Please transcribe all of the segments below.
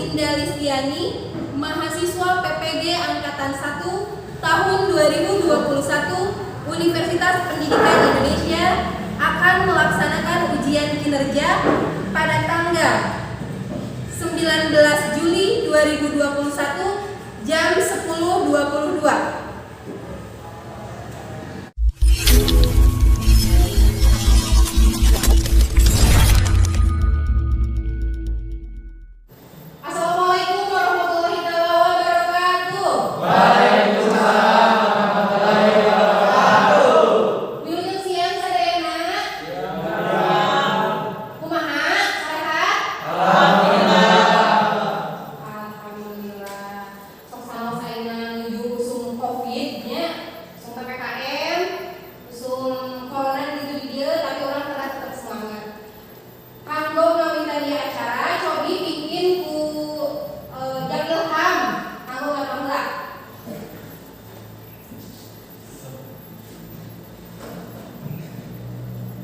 Dinda Listiani, mahasiswa PPG Angkatan 1 tahun 2021 Universitas Pendidikan Indonesia akan melaksanakan ujian kinerja pada tanggal 19 Juli 2021 jam 10.22.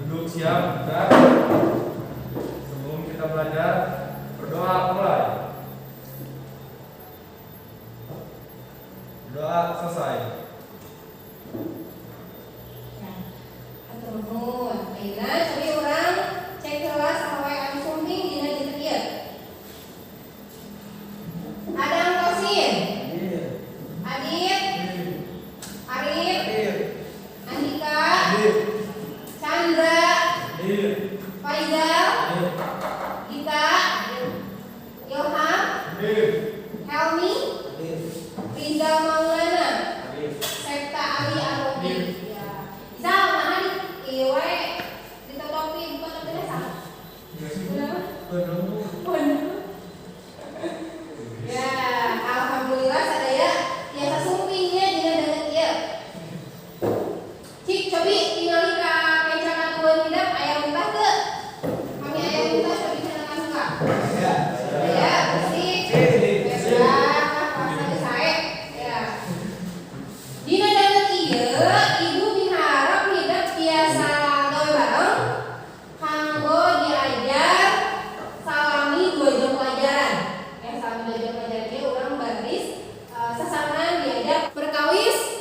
Duduk siap dan sebelum kita belajar berdoa mulai. Doa selesai. Aturnuhun. Ayeuna cobi urang cek kelas sampai anu sumping dina dieu ieu. Adam Kosin. Adit. Arif. Andika. Chandra. Faizal. Gita. Ilham. Helmi. Rizal Maulana. Septa Ali Arobi. Ya. Zal mana di ieu ditotopi di kota desa. Ya, alhamdulillah sadaya biasa sumpingnya dina dengan ieu. Cik cobi tingali ka kencangan kueun hidup aya muntah teu? Kami aya muntah cobi kenangan muka. Ya, bersih. Ya, pas sae. Ya. Dina dengan ieu ibu miharep hidup biasa gawe bareng kanggo diajar salami 2 jam pelajaran. Salami 2 jam pelajaran ieu urang baris sasaran diajar berkawis.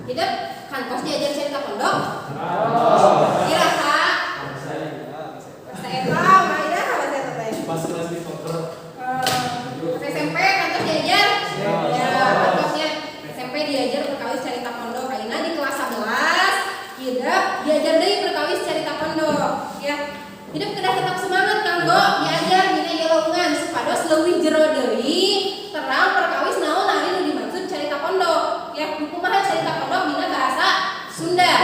Hidup kantos diajar cerita pondok. Iraha. Saya tahu, Maida apa saya tahu. Pas kelas di kontrol. SMP kantos diajar. Ya, kantosnya SMP diajar berkawis cerita pondok. Ayeuna di kelas 11 hidup diajar deui berkawis cerita pondok. Ya. Hidup kedah tetap semangat kanggo diajar dina ieu leuweungan supados leuwih jero deui terang perkawis naon ari nu dimaksud cerita pondok. Ya, kumaha cerita pondok dina bahasa Sunda.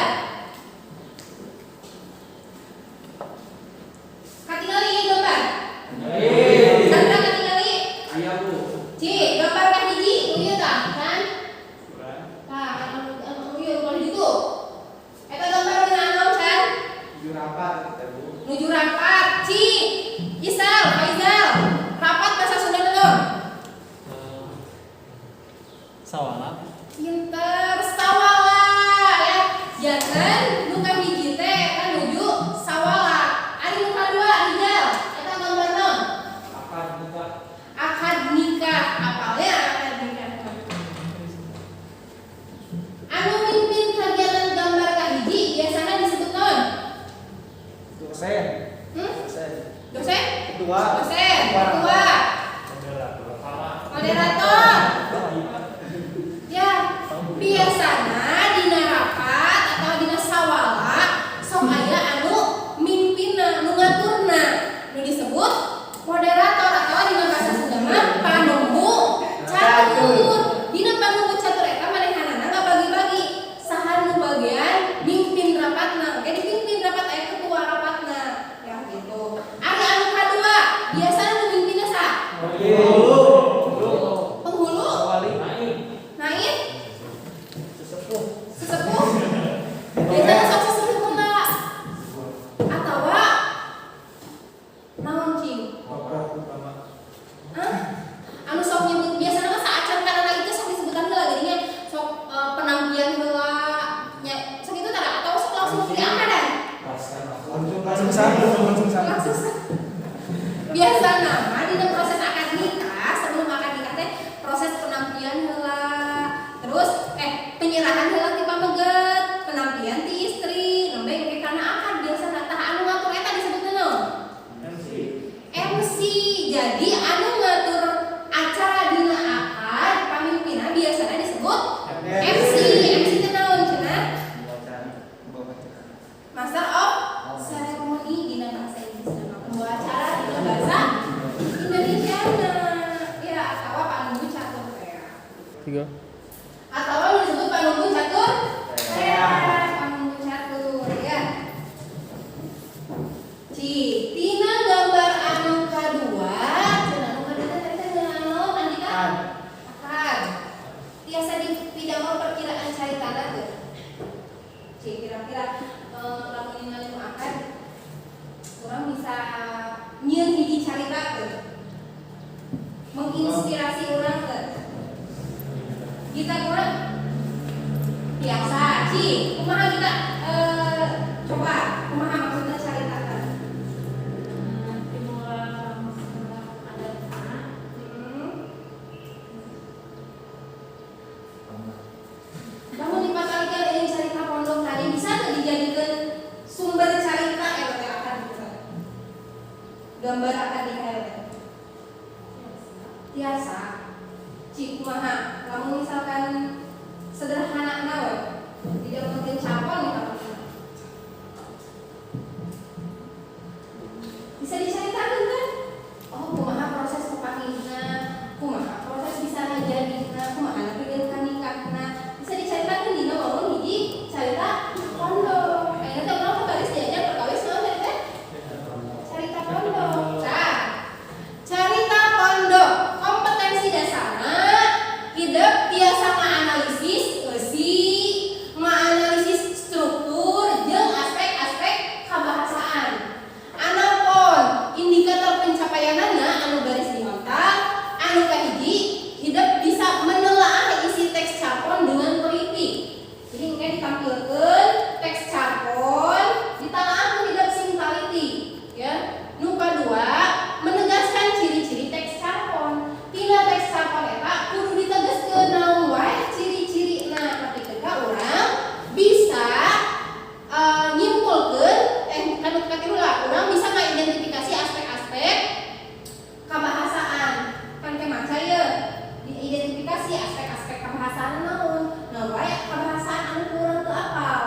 Katingali ieu gambar. Sandra katingali. Aya Bu. Ci, gambar ka hiji nu ieu tah, kan? Tah, anu ieu ulah ditu. Eta gambar dina naon, kan? Tujuh rapat kita Bu. Nuju rapat. Ci, Isal, Faizal. Rapat bahasa Sunda naon? Sawala. Pinter sawala ya. Jangan nu ka hiji teh kan nuju sawala. Ari nu kadua Rizal, eta gambar naon? Akad nikah. Apalnya akad nikah. Anu mimpin kagiatan gambar ka hiji biasana disebut naon? Dosen. Dosen? Ketua. Dosen. Ketua. Moderator. Ya, biasana dina rapat atau dina sawala sok aya anu mimpinna, nu ngaturna, nu disebut moderator atau dina bahasa Sunda mah panunggu catur. Dina panunggu catur eta manehanana ngabagi-bagi saha nu bagian mimpin rapatna. Oke, dipimpin rapat aya ketua rapatna. Ya gitu. Ari anu kadua, biasana nu mimpinna saha? Penghulu. Naik? Sesepuh? Biasanya sok sesepuh enggak? Atawa naon cing? Hah? Anu sok nyebut biasanya mah saacan karena itu sok disebutan heula gadinya sok penampilan heula nya sok itu tara atau sok langsung diangkat dan? Langsung satu. Langsung Biasa nama dina proses akad nikah, sebelum akad nikah teh proses penampian heula. Terus penyerahan heula ti pameget, penampian ti istri, nembe engke kana akad biasana tah anu ngatur eta disebutna naon? MC. Jadi anu ngatur acara dina akad pamimpinna biasana disebut MC. MC teh naon cenah? Master of Ceremony dina bahasa Inggris nama pembawa acara dina bahasa Indonesia ya atau panunggu catur rea. 3. Atau disebut panunggu catur rea, panunggu catur ya. Tina gambar anu kadua, cenah anu kadua teh naon Andika? Akad. Biasa di pidamel perkiraan caritana teh. Kira-kira lamun ningali nu akad urang bisa nyieun hiji carita teh. Menginspirasi urang teh. Kita kurang biasa, kumaha kita coba kumaha maksudna carita teh. Namun dipatalikeun euing carita pondok tadi bisa teu dijadikeun sumber carita teh akan gitu. Gambar akan dikael. Biasa. Kumaha? Lamun misalkan sederhana we, tidak mungkin capon misalkan. Bisa diceritakeun kan? Oh, kumaha proses pepangihna, kumaha proses bisa ngajadina, kumaha napikeun ka nikahna. Bisa diceritakeun dina wamun hiji carita pondok. Ayeuna teh urang baris diajak perkawis naon teh? Carita pondok. Nah, carita pondok kompetensi dasarna hidup biasa nganalisis nganalisis struktur jeung aspek-aspek kabahasaan. Anapun indikator pencapaianana anu garis dihontak, anu kahiji hidup bisa menelaah isi teks capon dengan teliti. Jadi engke ditampilkeun teks capon ditalaah hidup sing taliti, ya. Nu kadua menegaskan ciri-ciri teks capon. Tina teks capon eta kudu ditegaskeun naon wae ciri-cirina ketika urang bisa nyimpulkeun kanu katilu lah urang bisa ngidentifikasi aspek-aspek kabahasaan. Pan ke maca ye diidentifikasi aspek-aspek kabahasaan naon. Nah wae kabahasaan anu urang teu apal.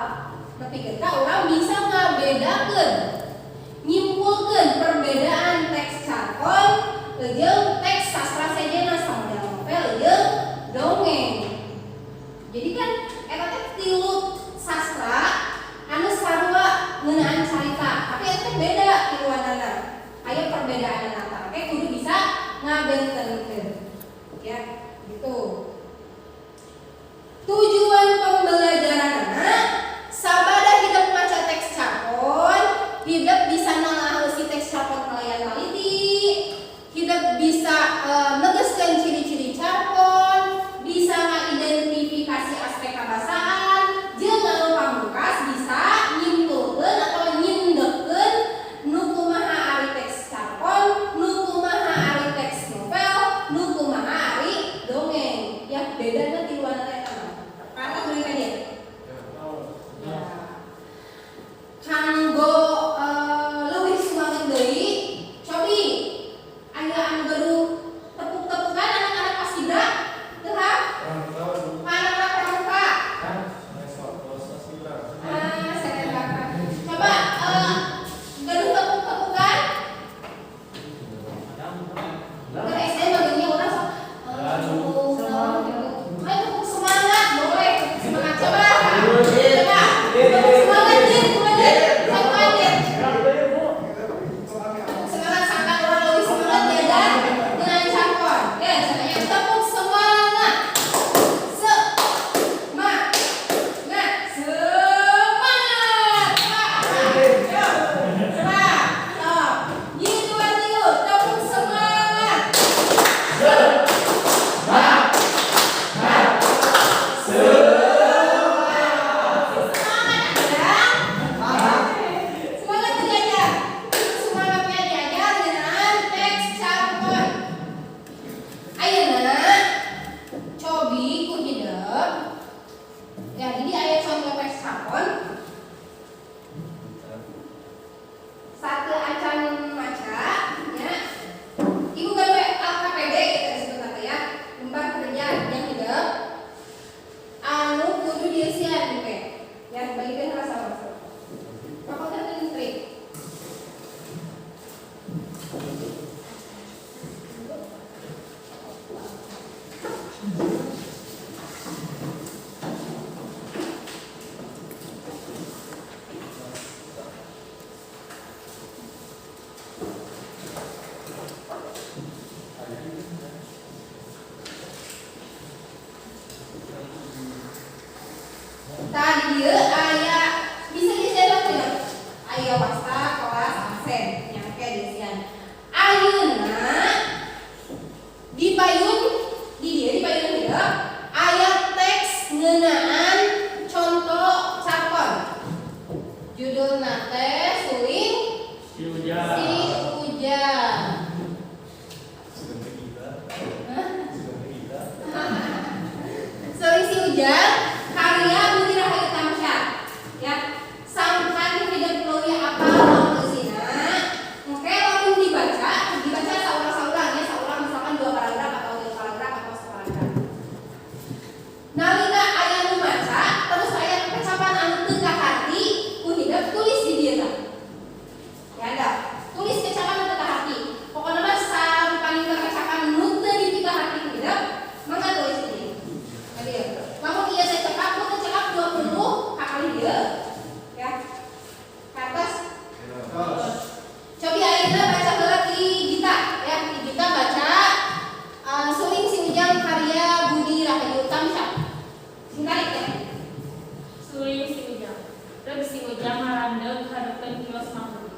suling si Ujang. Reg si Ujang ngarandeg hadepan kios mangga.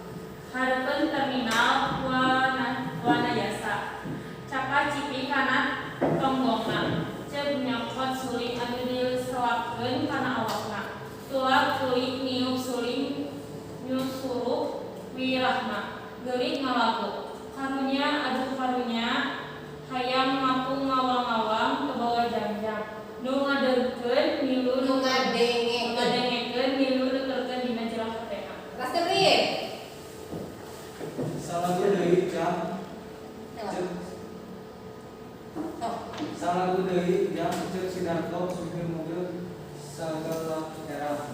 Hadepan terminal wana jasa. Capa cipi kana tonggongna. Ceuk nyokot suling anu diselakeun kana awakna. Tuak kulit niup suling nyusuruh wirahna. Geulik ngalagu. Karunya aduh karunya hayang ngapung ngawang-ngawang ke bawah jam-jam. Nu ngadengkeun milu Nu ngadengekeun milu neukeurkeun dina jelas hatena. Raskeun deui. Salah gue deui jam. Salah gue deui jam cek Sidarto supir mobil sagala era.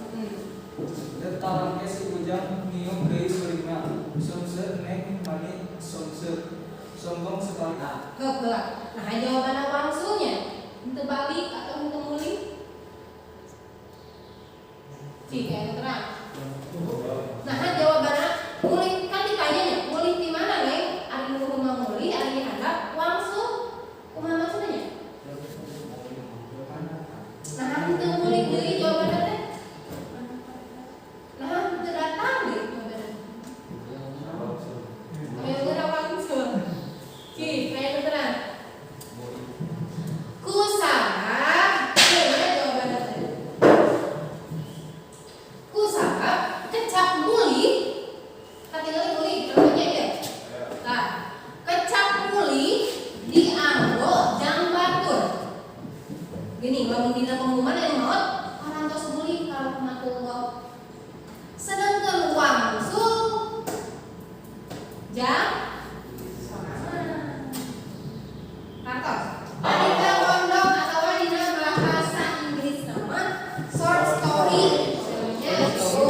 Detalangnya si Ujang nyium deui sulingna. Sumseu neng mani sumseu. Sombong sekali. Heula. Nah, jawabanna wangsulnya henteu balik atau henteu mulih? Cik, aya terang. Nah, jawabanna mulih kan ditanyanya, mulih di mana, Neng? Ari nu kumaha mulih, ari dianggap wangsul. Kumaha maksudnya? Nah, henteu mulih deui jawabanna teh. Nah, henteu datang deui jawabanna. Aya geura wangsul. Cik, aya terang. Kusabab, jawabannya tadi. Kusabab kecap mulih, katingali mulih, namanya ya. Nah, kecap mulih dianggo jang batur. Gini, lamun dina pengumuman aya maot, parantos mulih kalau kumaha. Sedangkan wangsul jang kantos. Adika kondom atau dina bahasa Inggris nama short story nya itu.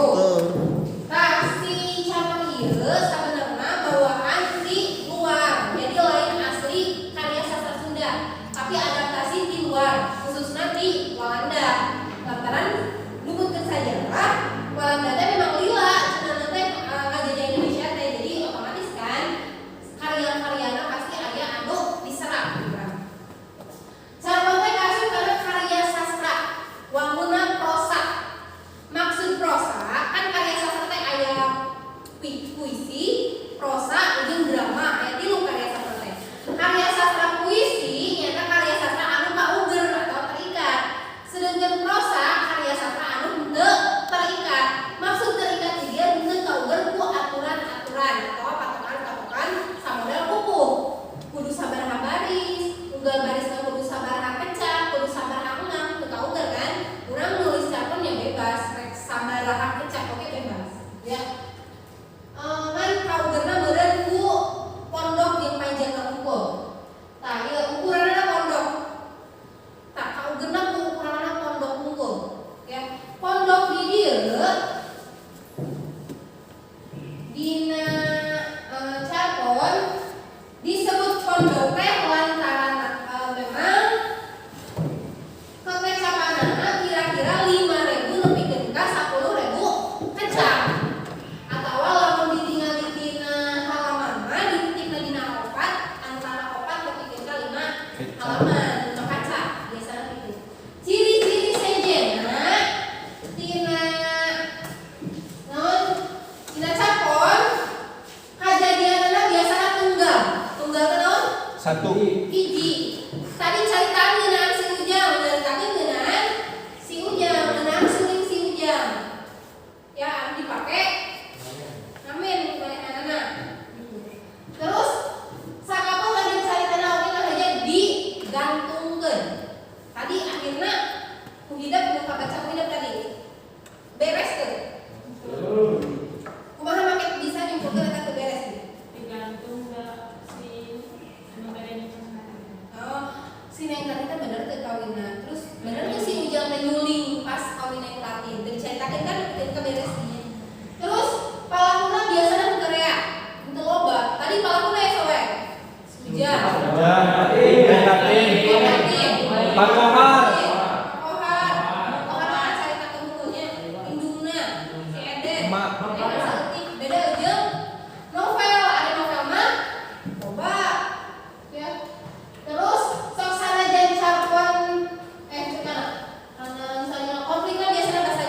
Tah si contoh ieu sabenerna bawaan di luar. Jadi lain asli karya sastra Sunda, tapi adaptasi di luar, khususnya di Walanda. Lantaran nubuhkeun sajarah, Walanda teh memang lila cenah teh ngajajah Indonesia teh. Jadi otomatis kan karya-karyana pasti aya anu diserap gitu. Sarua teh kaasup kana karya sastra, wangunna prosa. Maksud prosa kan karya sastra teh aya puisi, prosa, jeung drama. Aya 3 karya sastra teh. Karya sastra puisi nyata karya sastra anu pauger atau terikat. Sedangkan prosa karya sastra anu henteu terikat. Maksud terikat dia henteu kauger ku aturan-aturan atau patokan-patokan samodel buku. Kudu sabaraha baris, unggal barisna kudu sabaraha kecap, kudu sabaraha engam, teu kauger kan. Urang nulis jargon ya bebas, rek sabaraha kecap oke bebas. Ya. Kan kaugerna meureun ku pondok jeung panjangna unggul. Tah ieu ukuranna pondok. Tah kaugerna ku ukuranna pondok unggul. Ya. Pondok di dieu dina jargon disebut pondok teh lantaran memang kekecapanana kira-kira 5.000 nepikeun ka 10.000 kecap. Atawa lamun ditingali dina halaman mah dititikna dina opat, antara opat nepikeun ka 5 halaman untuk kaca biasana kitu. Ciri-ciri sejenna tina naon? Tina capon kajadianna biasana tunggal. Tunggal teh naon? Satu. Hiji. Tadi caritakeun ngeunaan si Ujang, caritakeun ngeunaan si Ujang, ngeunaan suling si Ujang. Ya, anu dipake ngamen baeanana. Terus sakapeung tadi caritana oge aja digantungkeun. Tadi akhirna ku hidep nu kabaca ku hidep tadi. Beres teu? Kumaha make bisa nyimpulkeun eta teu beres gitu. Digantung ke si anu bereni cenah. Oh, si Neng tadi teh bener teu kawinna. Terus bener teu si Ujang teh nyuling pas kawin Neng Tati. Teu dicaritakeun kan ketika beres ieu. Terus palakuna biasana nu Korea. Henteu loba. Tadi palakuna ya soe. Si Ujang. Pakohar. Pakohar mah carita keunggulnya indungna si Eden. Emak. Eden saeutik beda jeung novel. Ada novel mah loba. Ya. Terus sok sanajan carpon misalnya konflik kan biasanya bahasa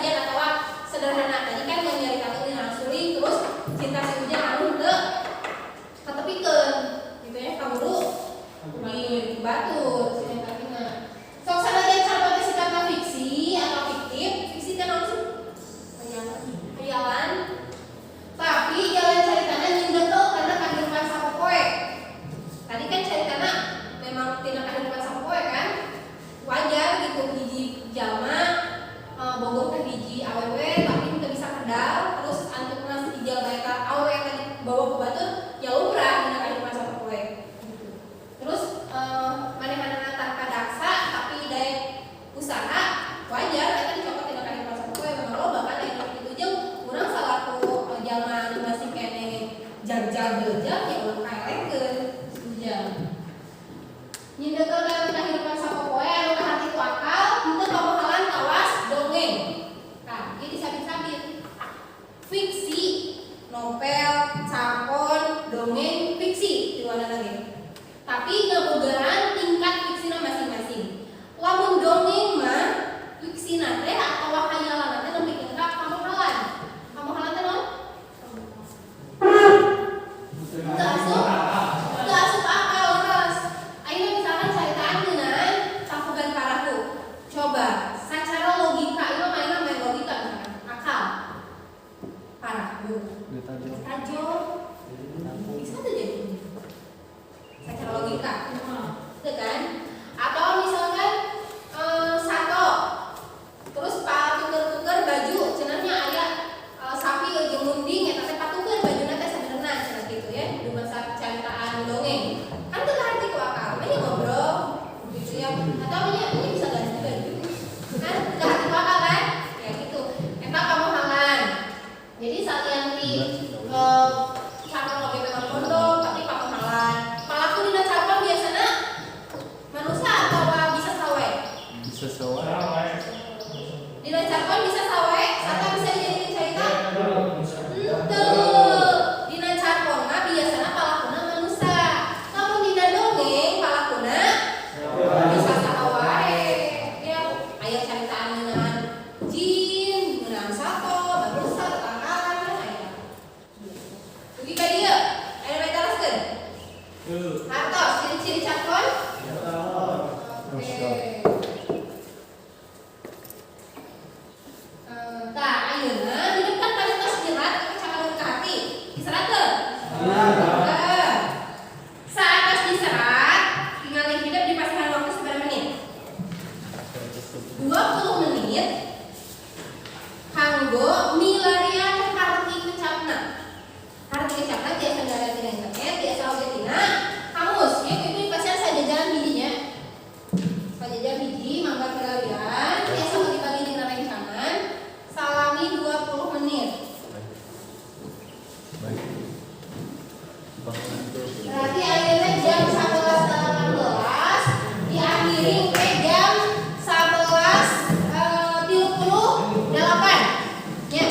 fiksi, novel, carkon, dongeng, fiksi di mana lagi. Tapi ngebogaan tingkat fiksina masing-masing. Lamun dongeng mah fiksina teh atau hayalan teh lebih lengkap kamohalan. Kamohalan teh non? Teu asup akal ras. Ayeuna misalkan caritaan dengan cakupan paraku. Coba secara logika itu main logika misalkan akal. Paraku. Tajo. Bisa tuh jadi. Secara logika. Itu kan? Atau misalkan sato. Terus tuker-tuker baju, cenahnya aya sapi jeung munding eta teh patukeun bajuna teh sabenerna cenah kitu ya. Di masa caritaan dongeng. Kan teu ngarti ku akal, mah ngobrol gitu ya. Atau ini bisa ganti baju. Kan teu ngarti ku akal kan? Ya gitu. Eta kamohalan. Jadi salianti cara lagi memang pondok tapi kamohalan. Palaku dina cabang biasana manusia atau bisa sawe? Bisa sawe. Dina cabang bisa sawe, atau bisa dijadikan cerita? Henteu. Dina cabang mah biasana palakuna manusia. Namun dina dongeng palakuna bisa saha wae. Ya, aya caritaan ngeunaan jin, ngeunaan sato, manusia, tangkalan kan aya. Dugi ka dieu. Aya bae teraskeun. Hartos, ciri-ciri cabang? Oke. Tah, ayeuna di depan paritos jerat kecamatan Kati. Diserat teu? Saat tos diserat, tinggal hidup di pasihan waktu seberapa menit? 20 menit. Kanggo milarian harti kecapna. Harti kecapna tiasa ngaratin tina internet, tiasa oge tina kamus. Ya itu pasihan sajajaran bijinya. Sajajaran biji mangga milarian, tiasa bagi-bagi dina rencangan. Salami 20 menit. Berarti akhirnya jam 11.18 diakhiri ke jam 11.38. Ya.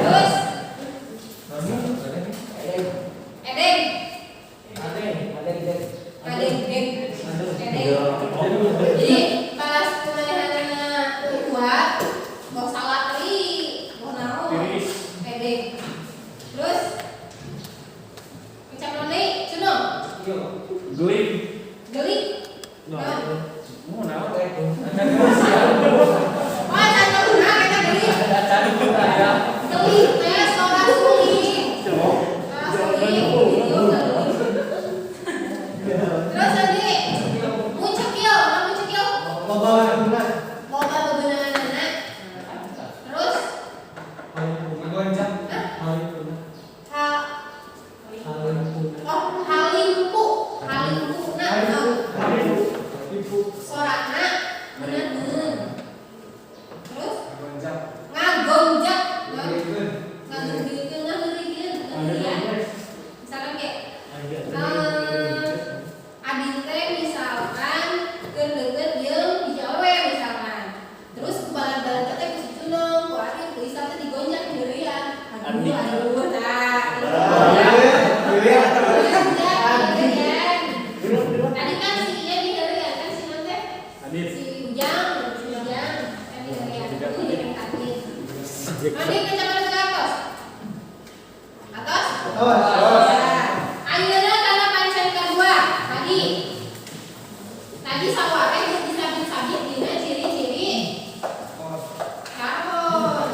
Terus edeng. Jadi balas kumaha kuat, mau salah tadi, mau naon? Edeng. Terus ucap nanti, cuno. Gelik. Gelik. Mau naon teh? Oh, jangan lupa kita gelik. Gelik, teh suara suling. Suara suling, gitu gelik. Terus nanti muncekil, apa muncekil? Loba bebenangan anak. Terus halimpu, sorana bener. Terus ngagonjak, ngagengkeun, misalkan kayak adin teh misalkan keur deukeut jeung hiji awewe misalkan. Terus balan-balan teh ku cunung, ku adin ku Isa teh digonjak deurian. Aduh, tah. Tadi kan si Ian di deurian kan si non teh. Si Ujang kan di deurian. Itu jadi adin. Adin kecapan ke atas. Atas? Ayeuna kana pancen kedua. Tadi saware geus disabit-sabit dina ciri-ciri carbon.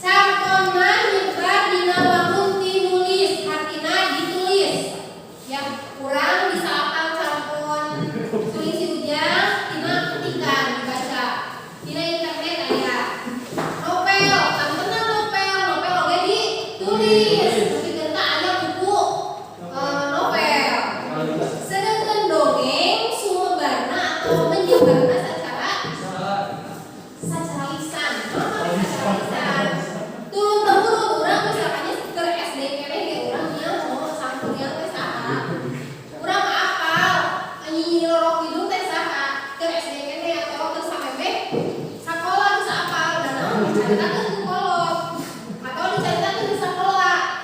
Carbon mah nyebar dina wangun tinulis, artina ditulis. Ya, kurang bisa apal carbon. Tulis si Ujang tina ketikan dibaca. Dina internet aya. Novel, kan bener novel oge ditulis. Tapi kita aya buku novel. Sedangkan dongeng sumebarna atau menyebarna secara lisan. Secara lisan. Turun temurun urang misalkannya ke SD keneh ge urang nya mau sangkuriang teh saha. Urang apal nyi lorok hidung teh saha. Ke SD keneh atau ke samemeh sakola geus apal dan naon dicaritakeun ku kolot atau dicaritakeun di sakola.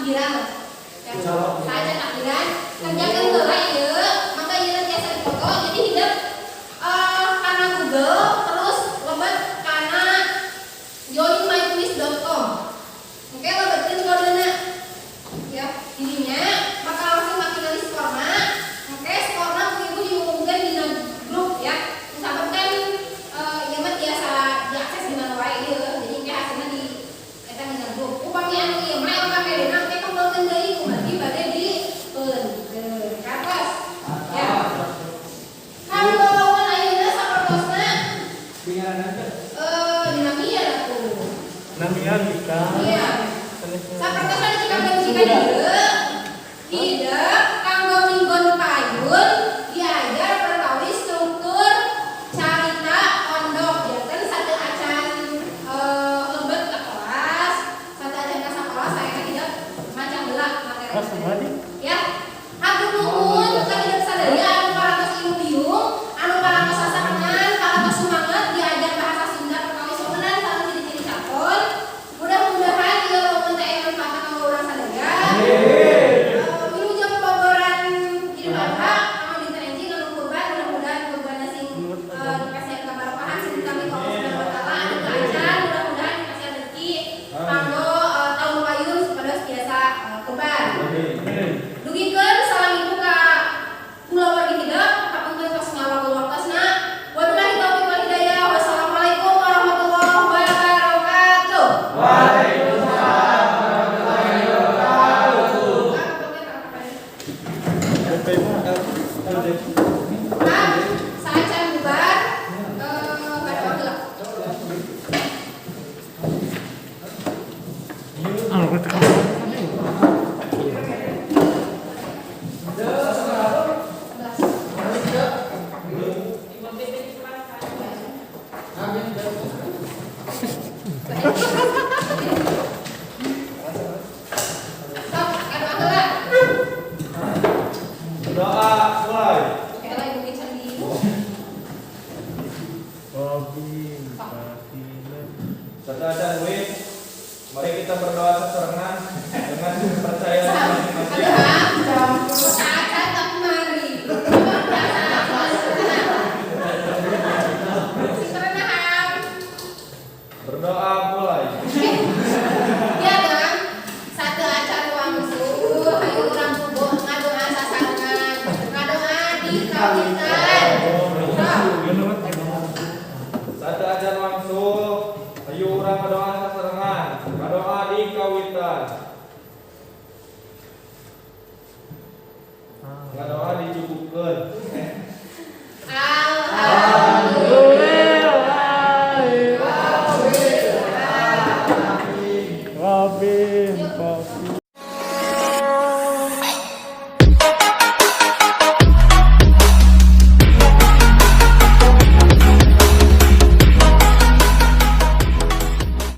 takbiran. Ya, saja takbiran. Kerjakan heula ieu, maka ieu biasa dipoto jadi hidup karena Google terus lobet karena joinmyquiz.com. Oke, lobetin kodenya. Ya, intinya maka langsung makin skorna. Oke, skorna ibu diumumkan di grup ya. Misalkan kan ya mah biasa diakses di mana wae ieu. Jadi kayak hasilnya di eta di grup. Upami anu ieu mah anu kamerina teh kembangkeun deui kumaha bade di ke atas. Ya. Kalau lawan ayeuna sapertosna dinamia atuh. Namanya Dika. Iya. Sapertosna dicikakeun jika hidup kanggo minggon payun diajar perkawis struktur carita pondok ya kan satu acan lebet ke kelas satu acan ke sekolah saya kan hidup macam belak materi ya hatur nuhun ka hidup sadaya anu parantos ilmu biung anu parantos sasarengan parantos semangat diajar bahasa Sunda perkawis somenan sareng ciri-ciri calon mudah-mudahan ieu lamun teh manfaat kanggo urang sadaya dugikeun salam ibu ka kula wargi hidup kapunten tos ngawagul waktosna wabillahi taufiq wal hidayah wassalamualaikum warahmatullahi wabarakatuh. Waalaikumsalam warahmatullahi wabarakatuh. Nah, saya can bubar pada waktu lah. Stop, ada waktu lah. Doa mulai. Oke, lagi mungkin candi. Saudara Win, mari kita berdoa seserengan dengan kepercayaan masing-masing. Saat tapi mari. Serenahan. Berdoa mulai. Ya kan? Satu acan wangsul, ayo urang kubo ngadoa sasangan, ngadoa di kawitan. Satu ajar langsung, ayo orang berdoa